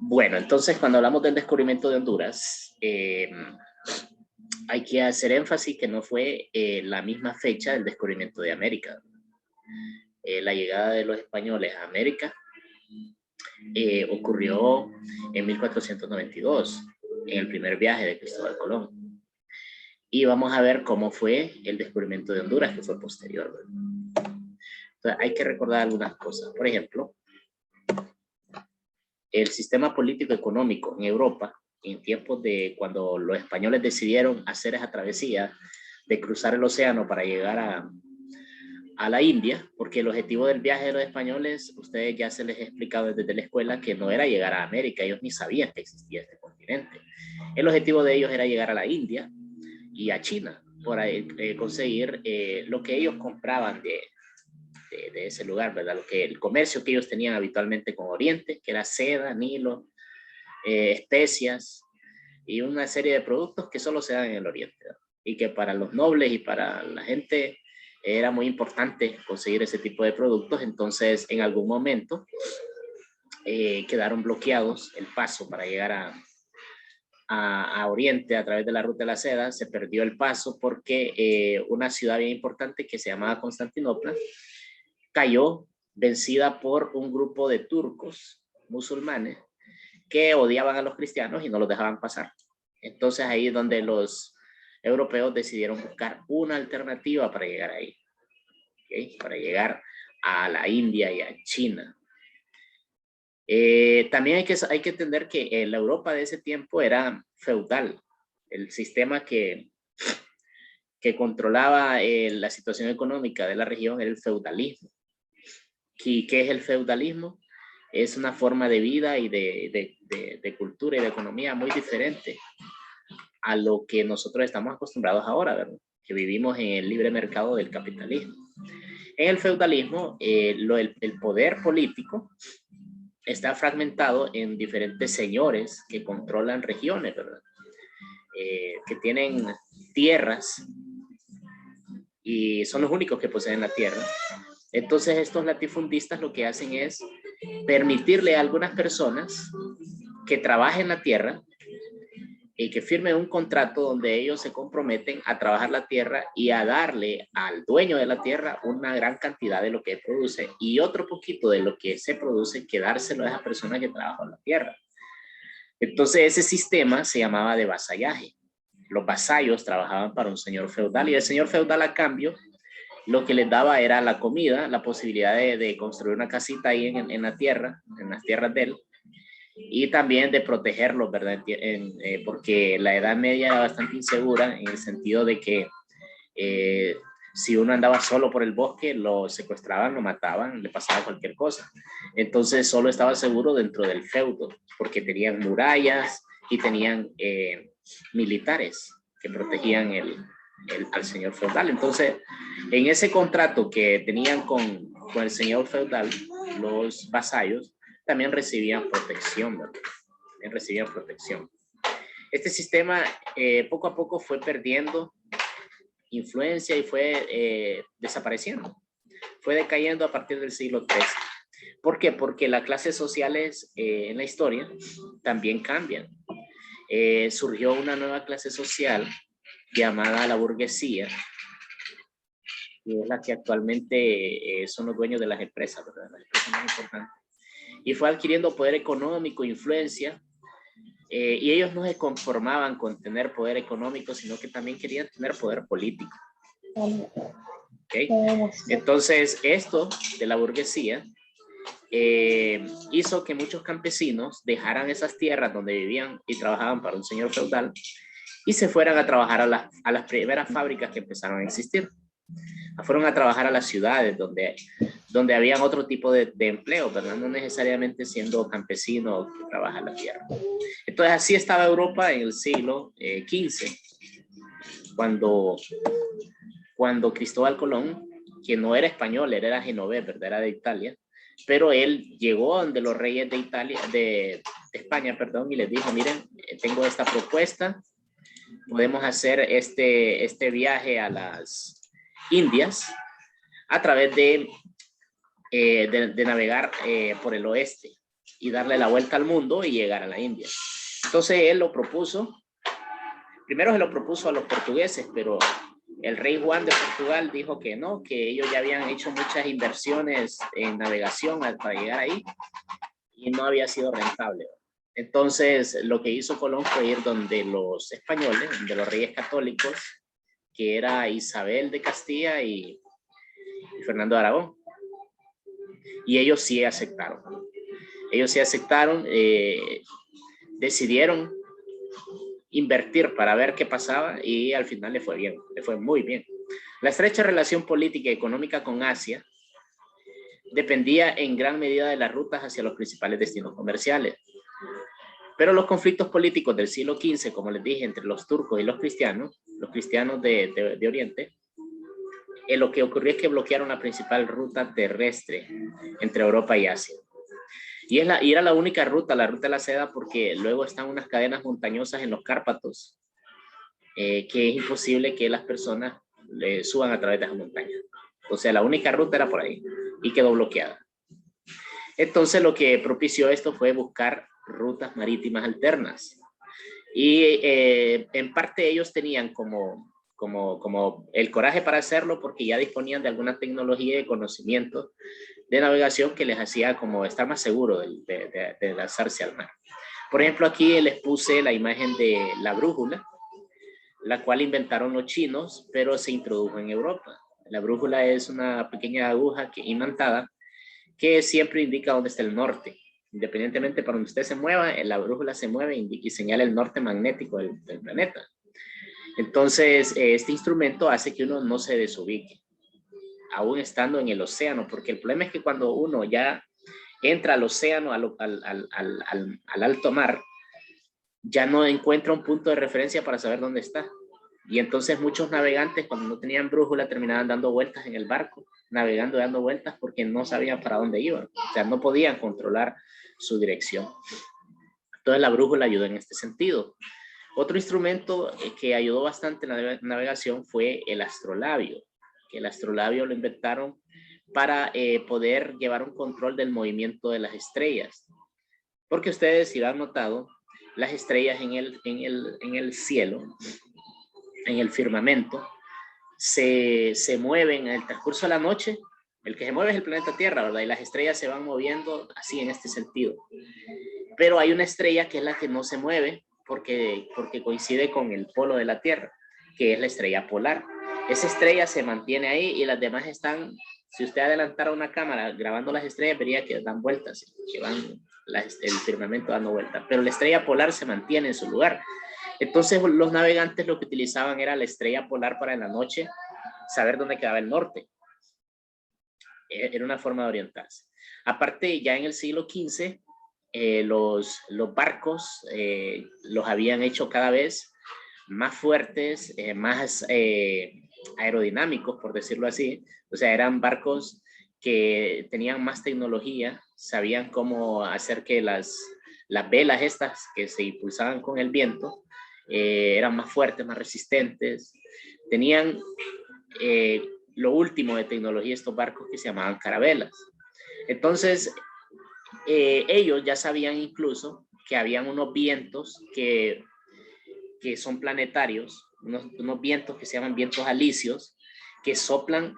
Bueno, entonces cuando hablamos del descubrimiento de Honduras, hay que hacer énfasis que no fue la misma fecha del descubrimiento de América. La llegada de los españoles a América ocurrió en 1492, en el primer viaje de Cristóbal Colón. Y vamos a ver cómo fue el descubrimiento de Honduras, que fue posterior. Entonces, hay que recordar algunas cosas. Por ejemplo, el sistema político-económico en Europa, en tiempos de cuando los españoles decidieron hacer esa travesía de cruzar el océano para llegar a la India, porque el objetivo del viaje de los españoles, ustedes ya se les ha explicado desde la escuela que no era llegar a América, ellos ni sabían que existía este continente. El objetivo de ellos era llegar a la India y a China, para conseguir lo que ellos compraban de ese lugar, ¿verdad? El comercio que ellos tenían habitualmente con Oriente, que era seda, Nilo, especias y una serie de productos que solo se dan en el Oriente, ¿verdad? Y que para los nobles y para la gente era muy importante conseguir ese tipo de productos. Entonces, en algún momento quedaron bloqueados el paso para llegar a Oriente a través de la ruta de la seda. Se perdió el paso porque una ciudad bien importante que se llamaba Constantinopla cayó vencida por un grupo de turcos musulmanes que odiaban a los cristianos y no los dejaban pasar. Entonces ahí es donde los europeos decidieron buscar una alternativa para llegar ahí, ¿okay? Para llegar a la India y a China. También hay que entender que la Europa de ese tiempo era feudal. El sistema que controlaba la situación económica de la región era el feudalismo. ¿Y qué es el feudalismo? Es una forma de vida y de cultura y de economía muy diferente a lo que nosotros estamos acostumbrados ahora, ¿verdad? Que vivimos en el libre mercado del capitalismo. En el feudalismo, el poder político está fragmentado en diferentes señores que controlan regiones, ¿verdad? Que tienen tierras y son los únicos que poseen la tierra. Entonces estos latifundistas lo que hacen es permitirle a algunas personas que trabajen la tierra y que firmen un contrato donde ellos se comprometen a trabajar la tierra y a darle al dueño de la tierra una gran cantidad de lo que produce y otro poquito de lo que se produce quedárselo a esa persona que trabaja la tierra. Entonces ese sistema se llamaba de vasallaje. Los vasallos trabajaban para un señor feudal y el señor feudal a cambio lo que les daba era la comida, la posibilidad de construir una casita ahí en la tierra, en las tierras de él, y también de protegerlos, ¿verdad? Porque la Edad Media era bastante insegura en el sentido de que si uno andaba solo por el bosque, lo secuestraban, lo mataban, le pasaba cualquier cosa. Entonces solo estaba seguro dentro del feudo, porque tenían murallas y tenían militares que protegían al señor feudal. Entonces, en ese contrato que tenían con el señor feudal, los vasallos también recibían protección, ¿verdad? También recibían protección. Este sistema poco a poco fue perdiendo influencia y fue desapareciendo. Fue decayendo a partir del siglo XIII. ¿Por qué? Porque las clases sociales en la historia también cambian. Surgió una nueva clase social llamada la burguesía, que es la que actualmente son los dueños de las empresas, ¿verdad? Las empresas más importantes. Y fue adquiriendo poder económico, influencia, y ellos no se conformaban con tener poder económico, sino que también querían tener poder político. ¿Okay? Entonces, esto de la burguesía hizo que muchos campesinos dejaran esas tierras donde vivían y trabajaban para un señor feudal y se fueran a trabajar a las primeras fábricas que empezaron a existir. Fueron a trabajar a las ciudades donde habían otro tipo de empleo, ¿verdad? No necesariamente siendo campesino que trabaja la tierra. Entonces así estaba Europa en el siglo XV, cuando Cristóbal Colón, que no era español, él era genovés, ¿verdad? Era de Italia, pero él llegó donde los reyes de Italia, de España, perdón, y les dijo, miren, tengo esta propuesta, podemos hacer este viaje a las Indias a través de navegar por el oeste. y darle la vuelta al mundo y llegar a la India. Entonces él lo propuso, primero se lo propuso a los portugueses, pero el rey Juan de Portugal dijo que no, que ellos ya habían hecho muchas inversiones en navegación para llegar ahí y no había sido rentable. Entonces lo que hizo Colón fue ir donde los españoles, donde los reyes católicos, que era Isabel de Castilla y Fernando de Aragón. Y ellos sí aceptaron. Ellos sí aceptaron, decidieron invertir para ver qué pasaba y al final le fue bien, le fue muy bien. La estrecha relación política y económica con Asia dependía en gran medida de las rutas hacia los principales destinos comerciales. Pero los conflictos políticos del siglo XV, como les dije, entre los turcos y los cristianos de Oriente, lo que ocurrió es que bloquearon la principal ruta terrestre entre Europa y Asia. Y era la única ruta, la ruta de la seda, porque luego están unas cadenas montañosas en los Cárpatos, que es imposible que las personas suban a través de esas montañas. O sea, la única ruta era por ahí y quedó bloqueada. Entonces lo que propició esto fue buscar rutas marítimas alternas. Y en parte ellos tenían como el coraje para hacerlo porque ya disponían de alguna tecnología y conocimiento de navegación que les hacía como estar más seguro de lanzarse al mar. Por ejemplo, aquí les puse la imagen de la brújula, la cual inventaron los chinos, pero se introdujo en Europa. La brújula es una pequeña aguja imantada que siempre indica dónde está el norte. Independientemente para donde usted se mueva, la brújula se mueve y señala el norte magnético del planeta. Entonces, este instrumento hace que uno no se desubique, aún estando en el océano, porque el problema es que cuando uno ya entra al océano, al alto mar, ya no encuentra un punto de referencia para saber dónde está. Y entonces muchos navegantes, cuando no tenían brújula, terminaban dando vueltas en el barco, navegando, dando vueltas, porque no sabían para dónde iban. O sea, no podían controlar su dirección. Entonces la brújula ayudó en este sentido. Otro instrumento que ayudó bastante en la navegación fue el astrolabio, que el astrolabio lo inventaron para poder llevar un control del movimiento de las estrellas. Porque ustedes, si lo han notado, las estrellas en el cielo, en el firmamento, se mueven en el transcurso de la noche. El que se mueve es el planeta Tierra, ¿verdad? Y las estrellas se van moviendo así en este sentido. Pero hay una estrella que es la que no se mueve porque coincide con el polo de la Tierra, que es la estrella polar. Esa estrella se mantiene ahí y las demás están, si usted adelantara una cámara grabando las estrellas, vería que dan vueltas, que van el firmamento dando vueltas. Pero la estrella polar se mantiene en su lugar. Entonces los navegantes lo que utilizaban era la estrella polar para en la noche saber dónde quedaba el norte. Era una forma de orientarse. Aparte, ya en el siglo XV, los barcos los habían hecho cada vez más fuertes, más aerodinámicos, por decirlo así. O sea, eran barcos que tenían más tecnología, sabían cómo hacer que las velas estas que se impulsaban con el viento eran más fuertes, más resistentes. Tenían lo último de tecnología estos barcos que se llamaban carabelas. Entonces, ellos ya sabían incluso que habían unos vientos que son planetarios, unos vientos que se llaman vientos alisios, que soplan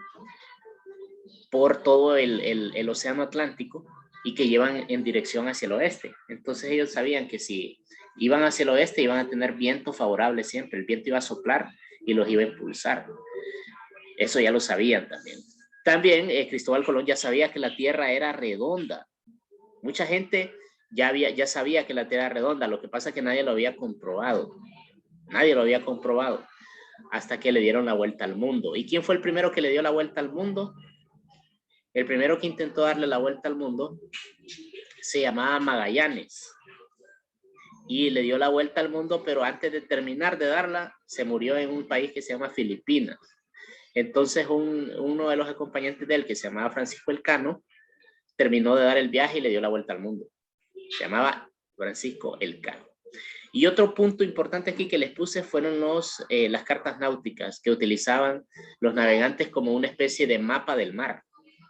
por todo el océano Atlántico y que llevan en dirección hacia el oeste. Entonces ellos sabían que si iban hacia el oeste iban a tener viento favorable siempre, el viento iba a soplar y los iba a impulsar. Eso ya lo sabían también. También Cristóbal Colón ya sabía que la Tierra era redonda. Mucha gente ya sabía que la Tierra era redonda, lo que pasa es que nadie lo había comprobado. Nadie lo había comprobado hasta que le dieron la vuelta al mundo. ¿Y quién fue el primero que le dio la vuelta al mundo? El primero que intentó darle la vuelta al mundo se llamaba Magallanes. Y le dio la vuelta al mundo, pero antes de terminar de darla, se murió en un país que se llama Filipinas. Entonces uno de los acompañantes de él, que se llamaba Francisco Elcano, terminó de dar el viaje y le dio la vuelta al mundo. Se llamaba Francisco Elcano. Y otro punto importante aquí que les puse fueron las cartas náuticas que utilizaban los navegantes como una especie de mapa del mar,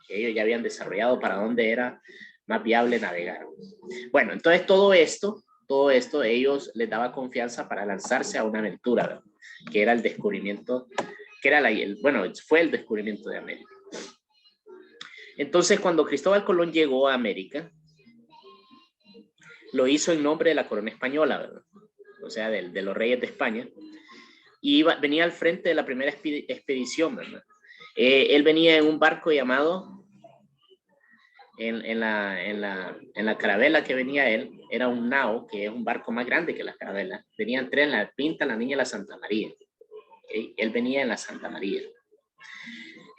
que ellos ya habían desarrollado para dónde era más viable navegar. Bueno, entonces todo esto ellos les daba confianza para lanzarse a una aventura, ¿verdad? Que era el descubrimiento, que era bueno, fue el descubrimiento de América. Entonces, cuando Cristóbal Colón llegó a América, lo hizo en nombre de la corona española, ¿verdad? O sea, de los reyes de España, y venía al frente de la primera expedición, ¿verdad? Él venía en un barco llamado, en la carabela que venía él, era un nao, que es un barco más grande que la carabela. Venían tres, la Pinta, la Niña y la Santa María. ¿Okay? Él venía en la Santa María.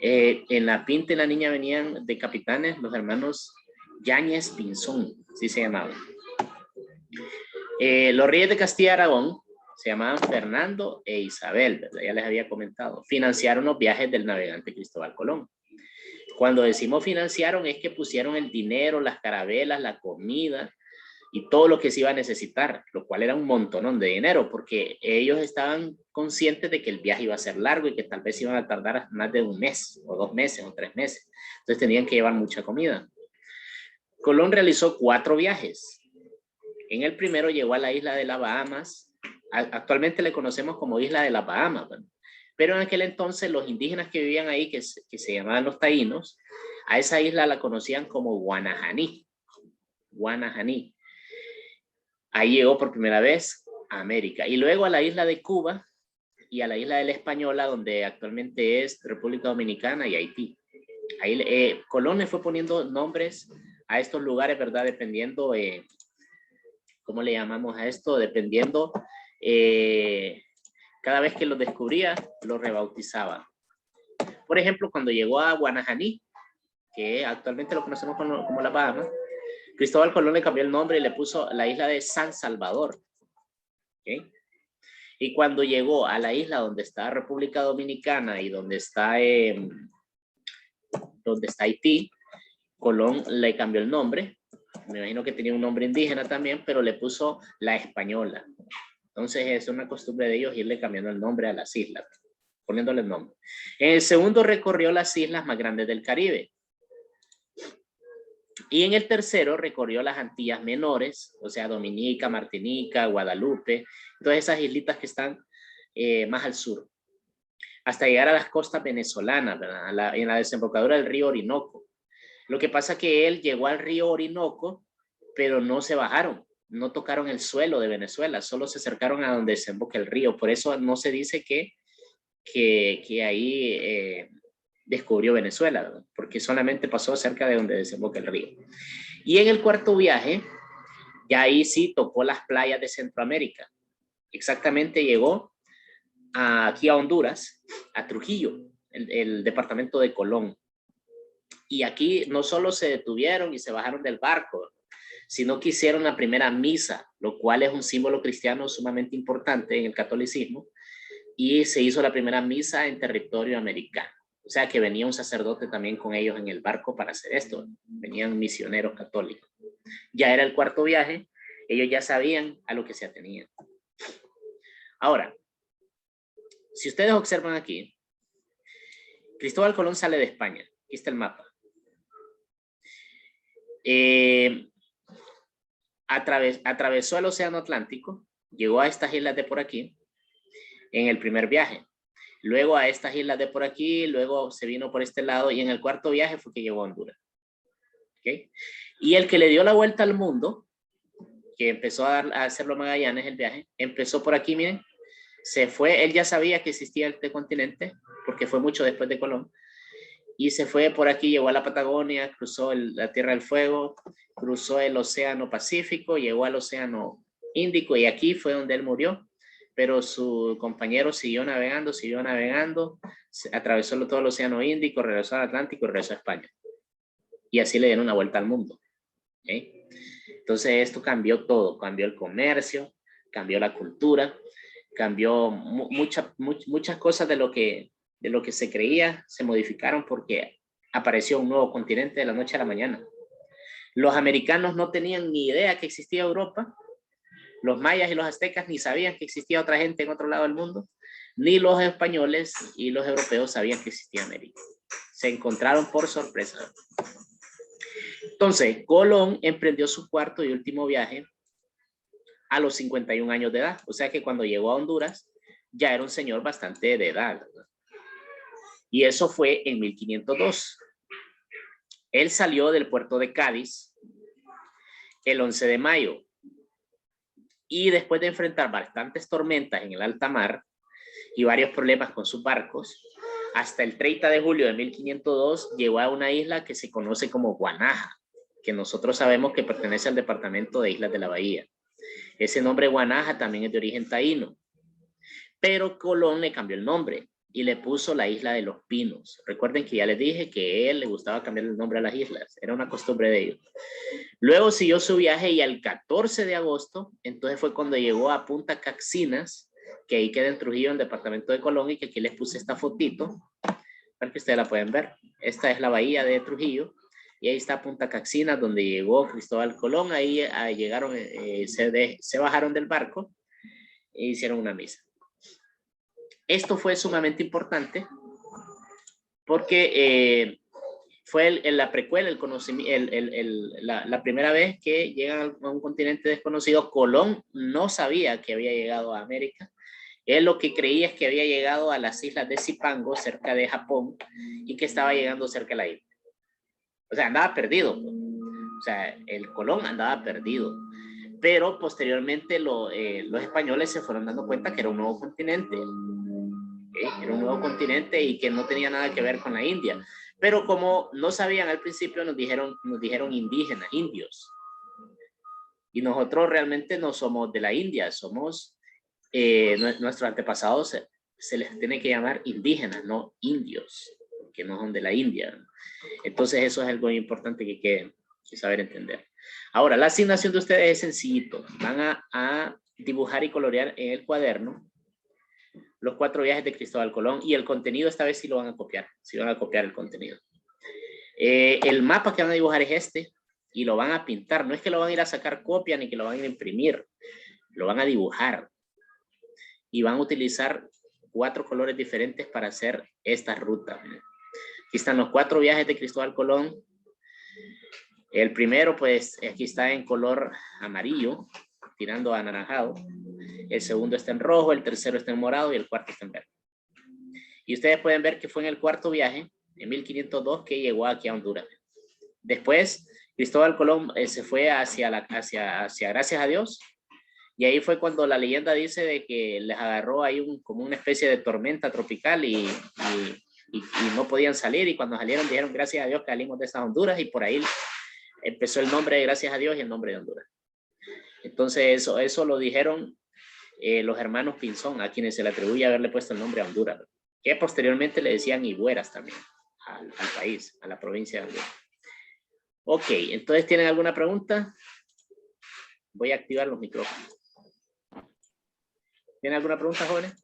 En la Pinta y la Niña venían de capitanes los hermanos Yáñez Pinzón, así se llamaban. Los reyes de Castilla y Aragón se llamaban Fernando e Isabel, ¿verdad? Ya les había comentado. Financiaron los viajes del navegante Cristóbal Colón. Cuando decimos financiaron es que pusieron el dinero, las carabelas, la comida y todo lo que se iba a necesitar, lo cual era un montonón de dinero, porque ellos estaban conscientes de que el viaje iba a ser largo y que tal vez iban a tardar más de un mes, o 2 meses, o 3 meses. Entonces tenían que llevar mucha comida. Colón realizó 4 viajes. En el primero llegó a la isla de las Bahamas. Actualmente le conocemos como isla de las Bahamas, ¿verdad? Pero en aquel entonces los indígenas que vivían ahí, que se llamaban los taínos, a esa isla la conocían como Guanajaní. Guanajaní. Ahí llegó por primera vez a América. Y luego a la isla de Cuba y a la isla de la Española, donde actualmente es República Dominicana y Haití. Ahí Colón le fue poniendo nombres a estos lugares, ¿verdad? Dependiendo, ¿cómo le llamamos a esto? Dependiendo, cada vez que los descubría, los rebautizaba. Por ejemplo, cuando llegó a Guanajaní, que actualmente lo conocemos como La Bahamas, Cristóbal Colón le cambió el nombre y le puso la isla de San Salvador. ¿Okay? Y cuando llegó a la isla donde está República Dominicana y donde está Haití, Colón le cambió el nombre. Me imagino que tenía un nombre indígena también, pero le puso La Española. Entonces es una costumbre de ellos irle cambiando el nombre a las islas, poniéndole el nombre. En el segundo recorrió las islas más grandes del Caribe. Y en el tercero recorrió las Antillas Menores, o sea, Dominica, Martinica, Guadalupe, todas esas islitas que están más al sur, hasta llegar a las costas venezolanas, ¿verdad? En la desembocadura del río Orinoco. Lo que pasa es que él llegó al río Orinoco, pero no se bajaron, no tocaron el suelo de Venezuela, solo se acercaron a donde desemboca el río. Por eso no se dice que ahí descubrió Venezuela, ¿verdad? Porque solamente pasó cerca de donde desemboca el río. Y en el cuarto viaje, ya ahí sí tocó las playas de Centroamérica. Exactamente llegó aquí a Honduras, a Trujillo, el departamento de Colón. Y aquí no solo se detuvieron y se bajaron del barco, sino que hicieron la primera misa, lo cual es un símbolo cristiano sumamente importante en el catolicismo, y se hizo la primera misa en territorio americano. O sea que venía un sacerdote también con ellos en el barco para hacer esto. Venían misioneros católicos. Ya era el cuarto viaje, ellos ya sabían a lo que se atenían. Ahora, si ustedes observan aquí, Cristóbal Colón sale de España. Aquí está el mapa. Atravesó el Océano Atlántico, llegó a estas islas de por aquí en el primer viaje. Luego a estas islas de por aquí, luego se vino por este lado y en el cuarto viaje fue que llegó a Honduras. ¿Okay? Y el que le dio la vuelta al mundo, que empezó a hacerlo Magallanes el viaje, empezó por aquí, miren, se fue, él ya sabía que existía este continente, porque fue mucho después de Colón, y se fue por aquí, llegó a la Patagonia, cruzó la Tierra del Fuego, cruzó el Océano Pacífico, llegó al Océano Índico y aquí fue donde él murió. Pero su compañero siguió navegando, atravesó todo el Océano Índico, regresó al Atlántico y regresó a España. Y así le dieron una vuelta al mundo. ¿Okay? Entonces esto cambió todo, cambió el comercio, cambió la cultura, cambió muchas cosas de lo que se creía, se modificaron porque apareció un nuevo continente de la noche a la mañana. Los americanos no tenían ni idea que existía Europa. Los mayas y los aztecas ni sabían que existía otra gente en otro lado del mundo, ni los españoles y los europeos sabían que existía América. Se encontraron por sorpresa. Entonces, Colón emprendió su cuarto y último viaje a los 51 años de edad. O sea que cuando llegó a Honduras, ya era un señor bastante de edad, ¿verdad? Y eso fue en 1502. Él salió del puerto de Cádiz el 11 de mayo. Y después de enfrentar bastantes tormentas en el alta mar y varios problemas con sus barcos, hasta el 30 de julio de 1502 llegó a una isla que se conoce como Guanaja, que nosotros sabemos que pertenece al departamento de Islas de la Bahía. Ese nombre Guanaja también es de origen taíno, pero Colón le cambió el nombre y le puso la Isla de los Pinos. Recuerden que ya les dije que a él le gustaba cambiar el nombre a las islas, era una costumbre de ellos. Luego siguió su viaje y el 14 de agosto, entonces fue cuando llegó a Punta Caxinas, que ahí queda en Trujillo, en el departamento de Colón, y que aquí les puse esta fotito, para que ustedes la pueden ver. Esta es la bahía de Trujillo, y ahí está Punta Caxinas, donde llegó Cristóbal Colón. Ahí llegaron, se bajaron del barco e hicieron una misa. Esto fue sumamente importante porque fue la precuela, el conocimiento, la primera vez que llegan a un continente desconocido. Colón no sabía que había llegado a América. Él lo que creía es que había llegado a las islas de Zipango, cerca de Japón, y que estaba llegando cerca de la isla. O sea, andaba perdido. O sea, el Colón andaba perdido. Pero posteriormente los españoles se fueron dando cuenta que era un nuevo continente. Era un nuevo continente y que no tenía nada que ver con la India. Pero como no sabían al principio, nos dijeron indígenas, indios. Y nosotros realmente no somos de la India, somos, nuestros antepasados se les tiene que llamar indígenas, no indios, que no son de la India. Entonces eso es algo importante que hay que saber entender. Ahora, la asignación de ustedes es sencillito. Van a dibujar y colorear en el cuaderno los 4 viajes de Cristóbal Colón, y el contenido esta vez sí lo van a copiar, el contenido. El mapa que van a dibujar es este, y lo van a pintar. No es que lo van a ir a sacar copia ni que lo van a ir a imprimir, lo van a dibujar. Y van a utilizar 4 colores diferentes para hacer esta ruta. Aquí están los 4 viajes de Cristóbal Colón. El primero, pues, aquí está en color amarillo, tirando a anaranjado. El segundo está en rojo, el tercero está en morado y el cuarto está en verde. Y ustedes pueden ver que fue en el cuarto viaje, en 1502, que llegó aquí a Honduras. Después, Cristóbal Colón se fue hacia Gracias a Dios, y ahí fue cuando la leyenda dice de que les agarró ahí como una especie de tormenta tropical y no podían salir, y cuando salieron dijeron gracias a Dios que salimos de esas Honduras, y por ahí empezó el nombre de Gracias a Dios y el nombre de Honduras. Entonces eso lo dijeron los hermanos Pinzón, a quienes se le atribuye haberle puesto el nombre a Honduras, que posteriormente le decían Igueras también al país, a la provincia de Honduras. Ok, entonces, ¿tienen alguna pregunta? Voy a activar los micrófonos. ¿Tienen alguna pregunta, jóvenes?